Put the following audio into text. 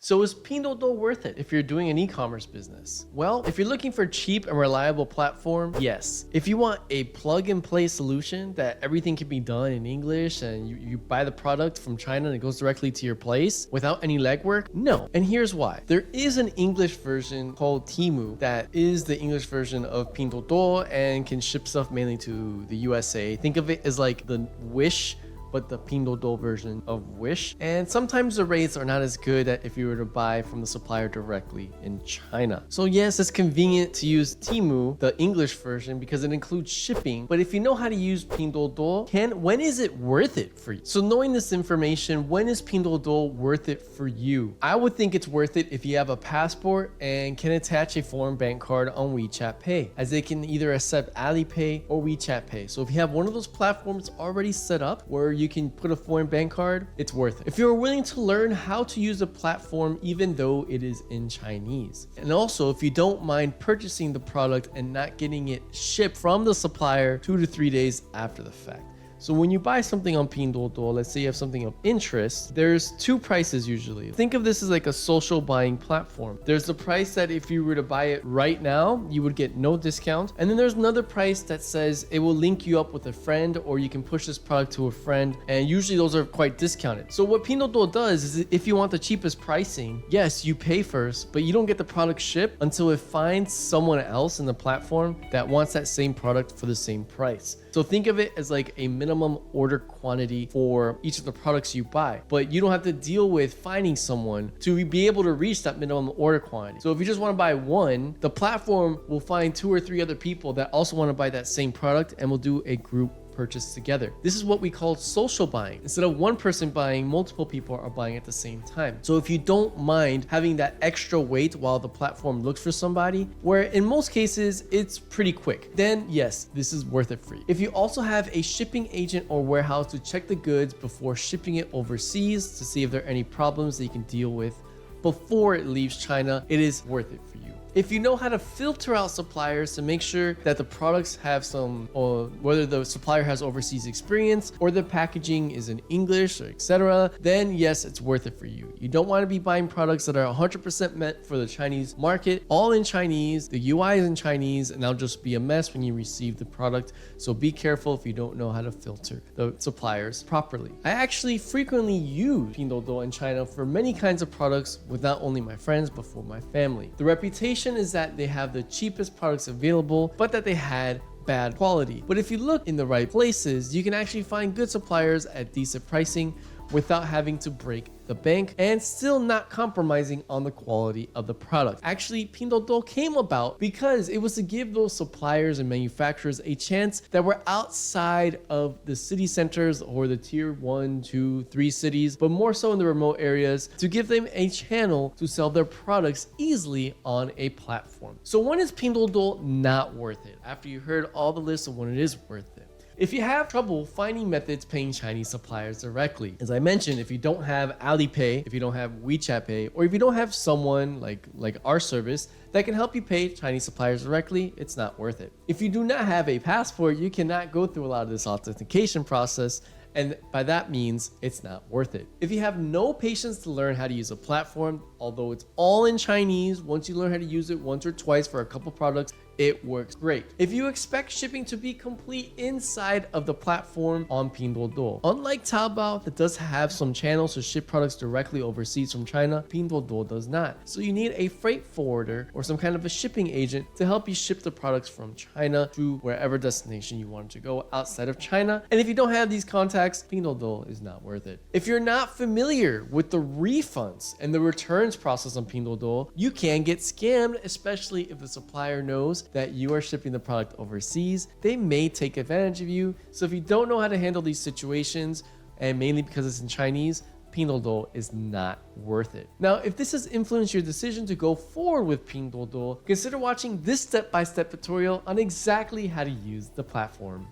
So is Pinduoduo worth it if you're doing an e-commerce business? Well, if you're looking for a cheap and reliable platform, yes. If you want a plug-and-play solution that everything can be done in English and you buy the product from China and it goes directly to your place without any legwork, no. And here's why. There is an English version called Temu that is the English version of Pinduoduo and can ship stuff mainly to the USA. Think of it as like the Wish, but the Pinduoduo version of Wish. And sometimes the rates are not as good as if you were to buy from the supplier directly in China. So yes, it's convenient to use Temu, the English version, because it includes shipping. But if you know how to use Pinduoduo, when is it worth it for you? So knowing this information, when is Pinduoduo worth it for you? I would think it's worth it if you have a passport and can attach a foreign bank card on WeChat Pay, as they can either accept Alipay or WeChat Pay. So if you have one of those platforms already set up where you can put a foreign bank card, it's worth it. If you're willing to learn how to use a platform even though it is in Chinese. And also, if you don't mind purchasing the product and not getting it shipped from the supplier 2 to 3 days after the fact. So when you buy something on Pinduoduo, let's say you have something of interest, there's two prices usually. Think of this as like a social buying platform. There's the price that if you were to buy it right now, you would get no discount. And then there's another price that says it will link you up with a friend, or you can push this product to a friend. And usually those are quite discounted. So what Pinduoduo does is if you want the cheapest pricing, yes, you pay first, but you don't get the product shipped until it finds someone else in the platform that wants that same product for the same price. So think of it as like a minimum order quantity for each of the products you buy, but you don't have to deal with finding someone to be able to reach that minimum order quantity. So if you just want to buy one, the platform will find 2 or 3 other people that also want to buy that same product and will do a group purchase together. This is what we call social buying. Instead of one person buying, multiple people are buying at the same time. So if you don't mind having that extra wait while the platform looks for somebody, where in most cases it's pretty quick, then yes, this is worth it for you. If you also have a shipping agent or warehouse to check the goods before shipping it overseas to see if there are any problems that you can deal with before it leaves China, it is worth it for you. If you know how to filter out suppliers to make sure that the products have some, or whether the supplier has overseas experience or the packaging is in English, or etc., then yes, it's worth it for you. You don't want to be buying products that are 100% meant for the Chinese market, all in Chinese, the UI is in Chinese, and that'll just be a mess when you receive the product. So be careful if you don't know how to filter the suppliers properly. I actually frequently use Pinduoduo in China for many kinds of products with not only my friends, but for my family. The reputation is that they have the cheapest products available, but that they had bad quality. But if you look in the right places, you can actually find good suppliers at decent pricing without having to break the bank and still not compromising on the quality of the product. Actually, Pinduoduo came about because it was to give those suppliers and manufacturers a chance that were outside of the city centers or the tier 1, 2, 3 cities, but more so in the remote areas, to give them a channel to sell their products easily on a platform. So when is Pinduoduo not worth it? After you heard all the lists of when it is worth it. If you have trouble finding methods paying Chinese suppliers directly, as I mentioned, if you don't have Alipay, if you don't have WeChat Pay, or if you don't have someone like our service that can help you pay Chinese suppliers directly, it's not worth it. If you do not have a passport, you cannot go through a lot of this authentication process, and by that means it's not worth it. If you have no patience to learn how to use a platform, although it's all in Chinese, once you learn how to use it once or twice for a couple products, it works great. If you expect shipping to be complete inside of the platform on Pinduoduo, unlike Taobao that does have some channels to ship products directly overseas from China, Pinduoduo does not. So you need a freight forwarder or some kind of a shipping agent to help you ship the products from China to wherever destination you want to go outside of China. And if you don't have these contacts, Pinduoduo is not worth it. If you're not familiar with the refunds and the returns process on Pinduoduo, you can get scammed, especially if the supplier knows that you are shipping the product overseas. They may take advantage of you. So if you don't know how to handle these situations, and mainly because it's in Chinese, Pinduoduo is not worth it. Now, if this has influenced your decision to go forward with Pinduoduo, consider watching this step-by-step tutorial on exactly how to use the platform.